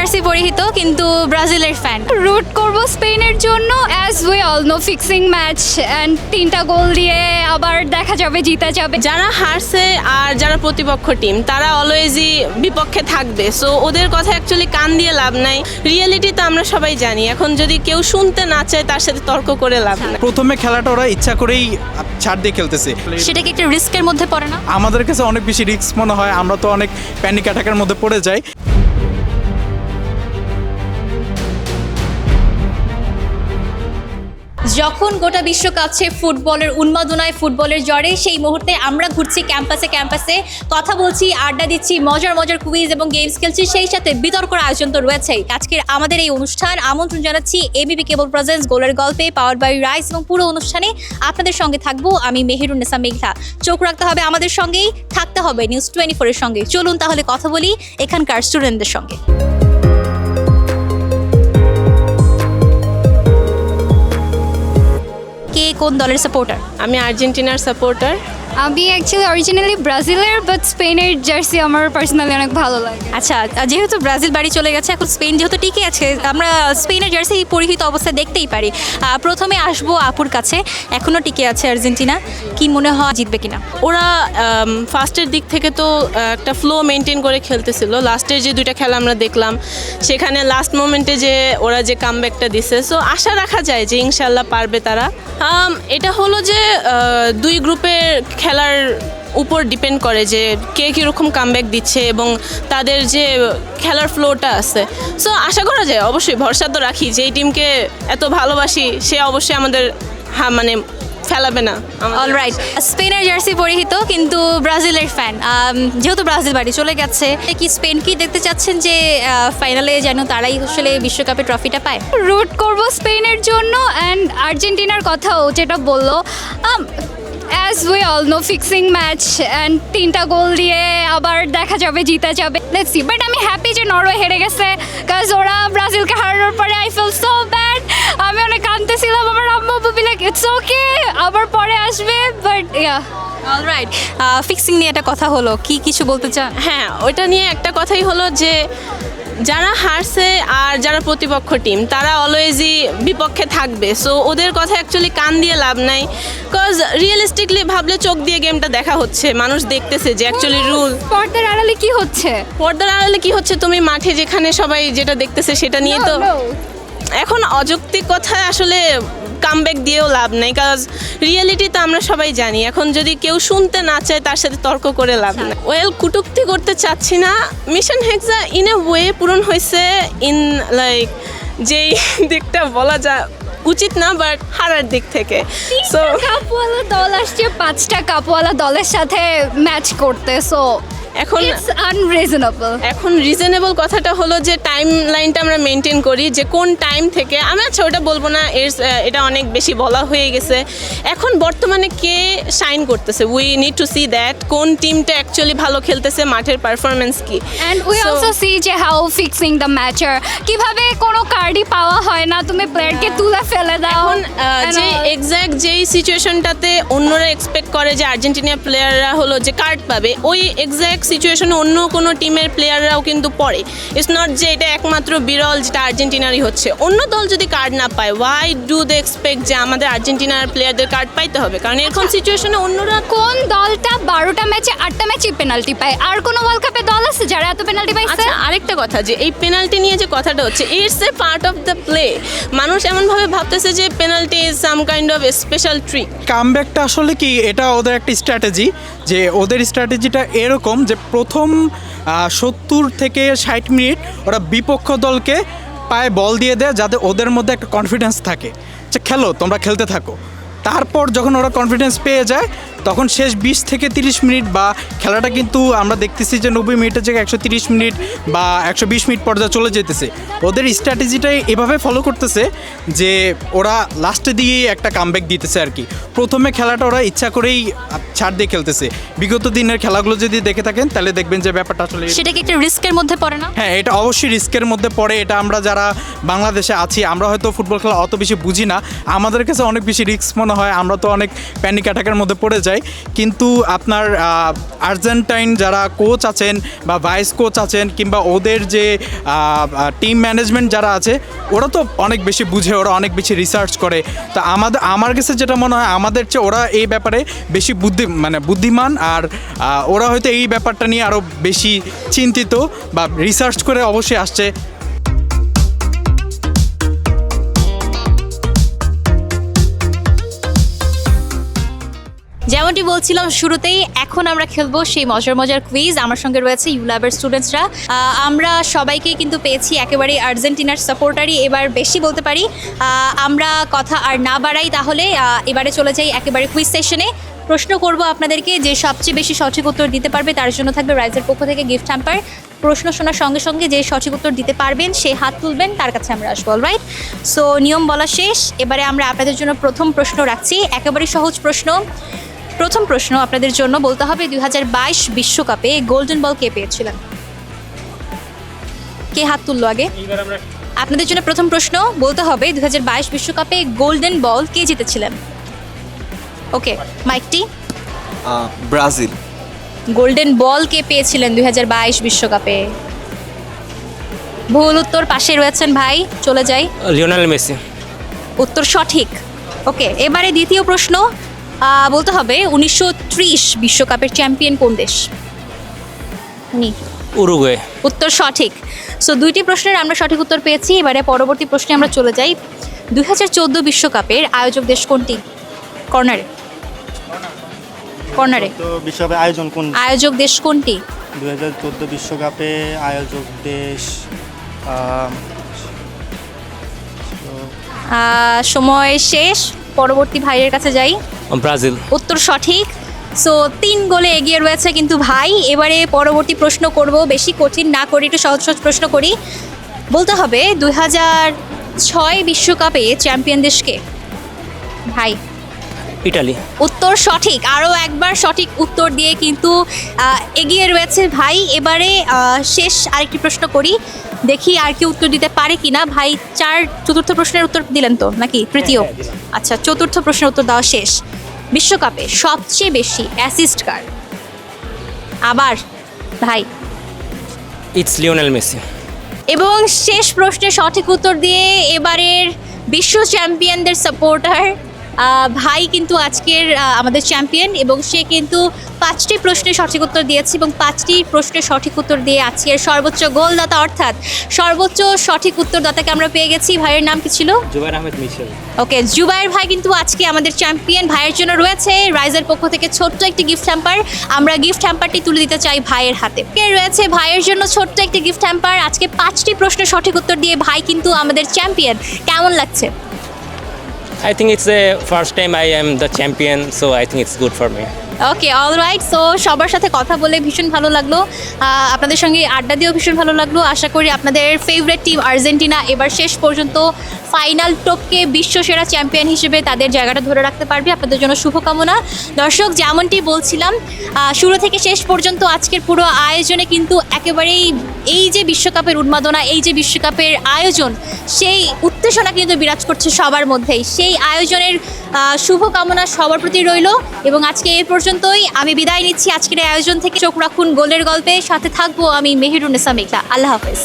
Jersey পরিহিত কিন্তু ব্রাজিলের ফ্যান। রুট করব স্পেনের জন্য, as we all know fixing match and 3টা গোল দিয়ে আবার দেখা যাবে জিতে যাবে। যারা হারছে আর যারা প্রতিপক্ষ টিম তারা অলওয়েজই বিপক্ষে থাকবে, সো ওদের কথা অ্যাকচুয়ালি কান দিয়ে লাভ নাই। রিয়েলিটি তো আমরা সবাই জানি, এখন যদি কেউ শুনতে না চায় তার সাথে তর্ক করে লাভ নাই। প্রথমে খেলাটা ওরা ইচ্ছা করেই ছাড় দিয়ে খেলতেছে, সেটা কি একটা রিস্কের মধ্যে পড়ে না? আমাদের কাছে অনেক বেশি রিস্ক মনে হয়, আমরা তো অনেক প্যানিক অ্যাটাকের মধ্যে পড়ে যাই। যখন গোটা বিশ্ব কাঁপছে ফুটবলের উন্মাদনায়, ফুটবলের জ্বরে, সেই মুহূর্তে আমরা ঘুরছি ক্যাম্পাসে ক্যাম্পাসে, কথা বলছি, আড্ডা দিচ্ছি, মজার মজার কুইজ এবং গেমস খেলছি, সেই সাথে বিতর্কের আয়োজন তো রয়েছেই। আজকের আমাদের এই অনুষ্ঠান আমন্ত্রণ জানাচ্ছি এবিপি কেবল প্রেজেন্স গোলের গল্পে, পাওয়ার বাই রাইস, এবং পুরো অনুষ্ঠানে আপনাদের সঙ্গে থাকবো আমি মেহেরুন্নেসা মেঘলা। চোখ রাখতে হবে আমাদের সঙ্গেই, থাকতে হবে নিউজ 24-এর সঙ্গে। চলুন তাহলে কথা বলি এখানকার স্টুডেন্টদের সঙ্গে। কে কোন দলের সাপোর্টার? আমি আর্জেন্টিনার সাপোর্টার। আমি অ্যাকচুয়ালি অরিজিনালি ব্রাজিলের, বাট স্পেনের জার্সি আমার পার্সোনালি অনেক ভালো লাগে। আচ্ছা, যেহেতু ব্রাজিল বাড়ি চলে গেছে, এখন স্পেন যেহেতু টিকে আছে, আমরা স্পেনের জার্সি পরিহিত অবস্থায় দেখতেই পারি। প্রথমে আসবো আপুর কাছে, এখনও টিকে আছে আর্জেন্টিনা, কি মনে হয় জিতবে কিনা? ওরা ফার্স্টের দিক থেকে তো একটা ফ্লো মেনটেন করে খেলতেছিল। লাস্টের যে 2টা খেলা আমরা দেখলাম, সেখানে লাস্ট মোমেন্টে যে ওরা যে কামব্যাকটা দিছে, সো আশা রাখা যায় যে ইনশাল্লাহ পারবে তারা। এটা হলো যে 2 গ্রুপের খেলার উপর ডিপেন্ড করে যে কে কীরকম কামব্যাক দিচ্ছে এবং তাদের যে খেলার ফ্লোটা আছে। সো আশা করা যায়, অবশ্যই ভরসা তো রাখি যে এই টিমকে এত ভালোবাসি, সে অবশ্যই আমাদের মানে ফেলাবে না। অলরাইট, স্পেনের জার্সি পরিহিত কিন্তু ব্রাজিলের ফ্যান, যেহেতু ব্রাজিল বাড়ি চলে গেছে, কি স্পেন কি দেখতে চাচ্ছেন যে ফাইনালে যেন তারাই আসলে বিশ্বকাপের ট্রফিটা পায়? রুট করব স্পেনের জন্য, অ্যান্ড আর্জেন্টিনার কথাও যেটা বললো, as we all know fixing match and 3টা গোল দিয়ে আবার দেখা যাবে জিতে যাবে। লেটস সি, বাট আমি হ্যাপি যে নরওয়ে হেরে গেছে, কাজ ওরা ব্রাজিলকে হারানোর পরে আই ফিল সো ব্যাড। আমি অনেক কাঁদতেছিলাম, আমার আম্মু বলবে লাইক ইটস ওকে, আবার পরে আসবে, বাট ইয়া। অলরাইট, ফিক্সিং নিয়ে একটা কথা হলো, কি কিছু বলতে চান? হ্যাঁ, ওইটা নিয়ে একটা কথাই হলো যে যারা হারছে আর যারা প্রতিপক্ষ টিম তারা অলওয়েজই বিপক্ষে থাকবে, সো ওদের কথা অ্যাকচুয়ালি কান দিয়ে লাভ নাই। বিকজ রিয়েলিস্টিকলি ভাবলে চোখ দিয়ে গেমটা দেখা হচ্ছে, মানুষ দেখতেছে যে অ্যাকচুয়ালি রুল। পর্দার আড়ালে কি হচ্ছে? পর্দার আড়ালে কি হচ্ছে, তুমি মাঠে যেখানে সবাই যেটা দেখতেছে সেটা নিয়ে তো এখন অযৌক্তিক কথায় আসলে কামব্যাক দিয়েও লাভ নেই, কাজ রিয়েলিটি তো আমরা সবাই জানি, এখন যদি কেউ শুনতে না চায় তার সাথে তর্ক করে লাভ নেই। ওয়েল, কুটুক্তি করতে চাচ্ছি না, mission hexa in a way পূরণ হয়েছে, ইন লাইক যেই দিকটা বলা যায় উচিত না, বাট হারার দিক থেকে। সো কাপওয়ালা দল আসছে 5টা কাপওয়ালা দলের সাথে ম্যাচ করতে, সো এখন ইটস আনরিজনেবল। এখন রিজনেবল কথাটা হলো যে টাইম লাইনটা আমরা মেনটেন করি, যে কোন টাইম থেকে আমি, আচ্ছা ওটা বলবো না, এটা অনেক বেশি বলা হয়ে গেছে। এখন বর্তমানে কে শাইন করতেছে, we need to see that কোন টিমটা অ্যাকচুয়ালি ভালো খেলতেছে, মাঠের পারফরমেন্স কি। অ্যান্ড উই অলসো সি যে হাউ ফিক্সিং দ্য ম্যাচার, কিভাবে কোনো কার্ডই পাওয়া হয় না, তুমি প্লেয়ারকে তুলে ফেলে দাও। এখন যে এক্স্যাক্ট যেই সিচুয়েশনটাতে অন্যরা এক্সপেক্ট করে যে আর্জেন্টিনা প্লেয়াররা হলো যে কার্ড পাবে, ওই এক্স্যাক্ট সিচুয়েশনে অন্য কোনো টিমের প্লেয়াররাও কিন্তু পড়ে। ইটস নট যে এটা একমাত্র বিরল যেটা আর্জেন্টিনারই হচ্ছে। অন্য দল যদি কার্ড না পায়, ওয়াই ডু দে এক্সপেক্ট যে আমাদের আর্জেন্টিনার প্লেয়ারদের কার্ড পাইতে হবে? কারণ এরকম সিচুয়েশনে অন্যরা কোন দলটা 12টা ম্যাচে 8টা ম্যাচে পেনাল্টি পায়? আর কোন ওয়ার্ল্ড কাপে দল আছে যারা এত পেনাল্টি পাইছে? আচ্ছা, আরেকটা কথা, যে এই পেনাল্টি নিয়ে যে কথাটা হচ্ছে, it's a part of the play. মানুষ এমনভাবে ভাবতেছে যে penalty is some kind of special trick. কামব্যাকটা আসলে কি, এটা ওদের একটা স্ট্র্যাটেজি, যে ওদের স্ট্র্যাটেজিটা এরকম যে প্রথম 70 থেকে 60 মিনিট ওরা বিপক্ষ দলকে পায়ে বল দিয়ে দেয়, যাতে ওদের মধ্যে একটা কনফিডেন্স থাকে যে খেলো, তোমরা খেলতে থাকো। তারপর যখন ওরা কনফিডেন্স পেয়ে যায়, তখন শেষ 20 থেকে 30 মিনিট বা খেলাটা কিন্তু আমরা দেখতেছি যে 90 মিনিটের জায়গায় 130 মিনিট বা 120 মিনিট পর্যায়ে চলে যেতেছে। ওদের স্ট্র্যাটেজিটাই এভাবে ফলো করতেছে যে ওরা লাস্টে দিয়ে একটা কামব্যাক দিতেছে আর কি। প্রথমে খেলাটা ওরা ইচ্ছা করেই ছাড় দিয়ে খেলতেছে। বিগত দিনের খেলাগুলো যদি দেখে থাকেন তাহলে দেখবেন যে ব্যাপারটা আসলে, সেটা কি একটা রিস্কের মধ্যে পড়ে না? হ্যাঁ, এটা অবশ্যই রিস্কের মধ্যে পড়ে। এটা আমরা যারা বাংলাদেশে আছি, আমরা হয়তো ফুটবল খেলা অত বেশি বুঝি না, আমাদের কাছে অনেক বেশি রিস্ক মনে হয়, আমরা তো অনেক প্যানিক অ্যাটাকের মধ্যে পড়ে যাই। যায়, কিন্তু আপনার আর্জেন্টাইন যারা কোচ আছেন বা ভাইস কোচ আছেন কিংবা ওদের যে টিম ম্যানেজমেন্ট যারা আছে ওরা তো অনেক বেশি বুঝে, ওরা অনেক বেশি রিসার্চ করে। তো আমার কাছে যেটা মনে হয় আমাদের চেয়ে ওরা এই ব্যাপারে বেশি বুদ্ধিমান, আর ওরা হয়তো এই ব্যাপারটা নিয়ে আরও বেশি চিন্তিত বা রিসার্চ করে অবশ্যই আসছে। যেমনটি বলছিলাম শুরুতেই, এখন আমরা খেলবো সেই মজার মজার কুইজ। আমার সঙ্গে রয়েছে ইউল্যাবের স্টুডেন্টসরা। আমরা সবাইকেই কিন্তু পেয়েছি একেবারে আর্জেন্টিনার সাপোর্টারই এবার বেশি বলতে পারি। আমরা কথা আর না বাড়াই, তাহলে এবারে চলে যাই একেবারে কুইজ সেশনে। প্রশ্ন করব আপনাদেরকে, যে সবচেয়ে বেশি সঠিক উত্তর দিতে পারবে তার জন্য থাকবে রাইজের পক্ষ থেকে গিফট হ্যাম্পার। প্রশ্ন শোনার সঙ্গে সঙ্গে যে সঠিক উত্তর দিতে পারবেন সে হাত তুলবেন, তার কাছে আমরা আসবো। অলরাইট, সো নিয়ম বলা শেষ। এবারে আমরা আপনাদের জন্য প্রথম প্রশ্ন রাখছি, একেবারে সহজ প্রশ্ন। প্রথম প্রশ্ন আপনাদের জন্য বলতে হবে 2022 বিশ্বকাপে গোল্ডেন বল কে পেয়েছিলেন? কে হাত তুললো আগে? আপনাদের জন্য প্রথম প্রশ্ন বলতে হবে 2022 বিশ্বকাপে গোল্ডেন বল কে জিতেছিলেন? ওকে, মাইকটি। ব্রাজিল। গোল্ডেন বল কে পেয়েছিলেন 2022 বিশ্বকাপে? ভুল উত্তর, পাশে রয়েছেন ভাই, চলে যাই। Lionel Messi. উত্তর সঠিক। ওকে, এবারে দ্বিতীয় প্রশ্ন বলতে হবে 1930 বিশ্বকাপের চ্যাম্পিয়ন কোন দেশ? উরুগুয়ে। উত্তর সঠিক। সো দুইটি প্রশ্নের আমরা সঠিক উত্তর পেয়েছি। এবারে পরবর্তী প্রশ্নে আমরা চলে যাই। 2014 বিশ্বকাপের আয়োজক দেশ কোনটি? কর্নারে তো বিশ্বকাপে আয়োজন কোন? আয়োজক দেশ কোনটি? 2014 বিশ্বকাপে আয়োজক দেশ সময় শেষ, পরবর্তী ভাইয়ের কাছে যাই। ব্রাজিল। উত্তর সঠিক। সো 3 গোলে এগিয়ে রয়েছে কিন্তু ভাই। এবারে পরবর্তী প্রশ্ন করব, বেশি কঠিন না করি, একটু সহজ সহজ প্রশ্ন করি। বলতে হবে 2006 বিশ্বকাপে চ্যাম্পিয়ন দেশকে? ভাই। ইটালি। উত্তর সঠিক। আরও একবার সঠিক উত্তর দিয়ে কিন্তু এগিয়ে রয়েছে ভাই। এবারে শেষ আরেকটি প্রশ্ন করি, দেখি আর কি উত্তর দিতে পারে কিনা। ভাই চতুর্থ প্রশ্নের উত্তর দিলেন তো নাকি তৃতীয়? আচ্ছা, চতুর্থ প্রশ্নের উত্তর দেওয়া শেষ। বিশ্বকাপে সবচেয়ে বেশি অ্যাসিস্ট কার? আবার ভাই। It's Lionel Messi. এবং শেষ প্রশ্নের সঠিক উত্তর দিয়ে এবারের বিশ্ব চ্যাম্পিয়নদের সাপোর্টার ভাই কিন্তু আজকের আমাদের চ্যাম্পিয়ন, এবং সে কিন্তু 5টি প্রশ্নের সঠিক উত্তর দিয়েছে এবং 5টি প্রশ্নের সঠিক উত্তর দিয়ে আজকের সর্বোচ্চ গোলদাতা অর্থাৎ সর্বোচ্চ সঠিক উত্তরদাতাকে আমরা পেয়ে গেছি। ভাইয়ের নাম কি ছিল? জুবাইর আহমেদ মিশেল। ওকে, জুবাইর ভাই কিন্তু আজকে আমাদের চ্যাম্পিয়ন। ভাইয়ের জন্য রয়েছে রাইজের পক্ষ থেকে ছোট্ট একটি গিফট হ্যাম্পার। আমরা গিফট হ্যাম্পারটি তুলে দিতে চাই ভাইয়ের হাতে। রয়েছে ভাইয়ের জন্য ছোট্ট একটি গিফট হ্যাম্পার। আজকে 5টি প্রশ্নের সঠিক উত্তর দিয়ে ভাই কিন্তু আমাদের চ্যাম্পিয়ন। কেমন লাগছে? I think it's the first time I am the champion, so I think it's good for me. Okay, alright. So সবার সাথে কথা বলে ভীষণ ভালো লাগলো, আপনাদের সঙ্গে আড্ডা দিয়েও ভীষণ ভালো লাগলো। আশা করি আপনাদের ফেভারিট টিম আর্জেন্টিনা এবার শেষ পর্যন্ত ফাইনাল টপকে বিশ্বসেরা চ্যাম্পিয়ন হিসেবে তাদের জায়গাটা ধরে রাখতে পারবে। আপনাদের জন্য শুভকামনা। দর্শক, যেমনটি বলছিলাম, শুরু থেকে শেষ পর্যন্ত আজকের পুরো আয়োজনে কিন্তু একেবারেই এই যে বিশ্বকাপের উন্মাদনা, এই যে বিশ্বকাপের আয়োজন, সেই উত্তেজনা কিন্তু বিরাজ করছে সবার মধ্যেই। সেই আয়োজনের শুভকামনা সবার প্রতি রইল। এবং আজকে এই পর্যন্তই, আমি বিদায় নিচ্ছি আজকের এই আয়োজন থেকে। চোখ রাখুন গোলের গল্পে, সাথে থাকবো আমি মেহেরুন্নেসা মেঘলা। আল্লাহ হাফেজ।